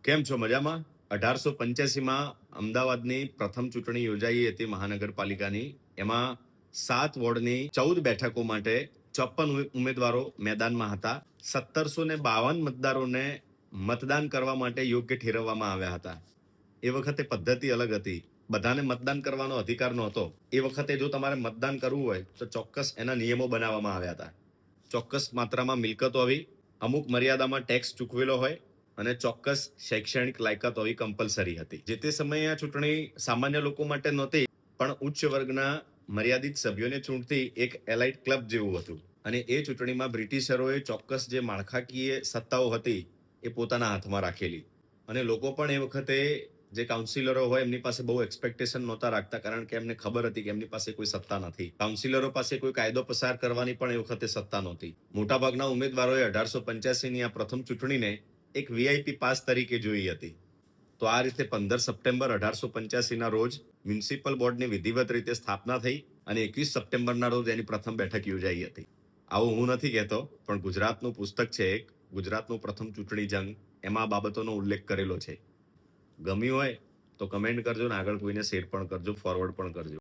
કેમ છો? મજામાં? 1885માં અમદાવાદની પ્રથમ ચૂંટણી યોજાઈ હતી મહાનગરપાલિકાની. એમાં 7 વોર્ડની 14 બેઠકો માટે 54 ઉમેદવારો મેદાનમાં હતા. 1752 મતદારોને મતદાન કરવા માટે યોગ્ય ઠેરવવામાં આવ્યા હતા. એ વખતે પદ્ધતિ અલગ હતી. બધાને મતદાન કરવાનો અધિકાર નહોતો. એ વખતે જો તમારે મતદાન કરવું હોય તો ચોક્કસ એના નિયમો બનાવવામાં આવ્યા હતા. ચોક્કસ માત્રામાં મિલકત હોવી, અમુક મર્યાદામાં ટેક્સ ચૂકવેલો હોય અને ચોક્કસ શૈક્ષણિક લાયકાત હોવી કમ્પલસરી હતી. જે તે સમયે આ ચૂંટણી સામાન્ય લોકો માટે નહોતી, પણ ઉચ્ચ વર્ગના મર્યાદિત સભ્યોને ચૂંટતી એક એલાઇટ ક્લબ જેવું હતું. અને એ ચૂંટણીમાં બ્રિટિશરોએ ચોક્કસ જે માળખાકીય સત્તાઓ હતી એ પોતાના હાથમાં રાખેલી. અને લોકો પણ એ વખતે જે કાઉન્સિલરો હોય એમની પાસે બહુ એક્સપેક્ટેશન નહોતા રાખતા, કારણ કે એમને ખબર હતી કે એમની પાસે કોઈ સત્તા નથી. કાઉન્સિલરો પાસે કોઈ કાયદો પસાર કરવાની પણ એ વખતે સત્તા નહોતી. મોટાભાગના ઉમેદવારોએ 1885ની આ પ્રથમ ચૂંટણીને એક વીઆઈપી પાસ તરીકે જોઈ હતી. તો આ રીતે 15 સપ્ટેમ્બર 1885ના રોજ મ્યુનિસિપલ બોર્ડની વિધિવત રીતે સ્થાપના થઈ અને 21 સપ્ટેમ્બરના રોજ એની પ્રથમ બેઠક યોજાઈ હતી. આવું હું નથી કહેતો, પણ ગુજરાતનું પુસ્તક છે એક, ગુજરાતનું પ્રથમ ચૂંટણી જંગ, એમાં આ બાબતોનો ઉલ્લેખ કરેલો છે. ગમ્યું હોય તો કમેન્ટ કરજો ને આગળ કોઈને શેર પણ કરજો, ફોરવર્ડ પણ કરજો.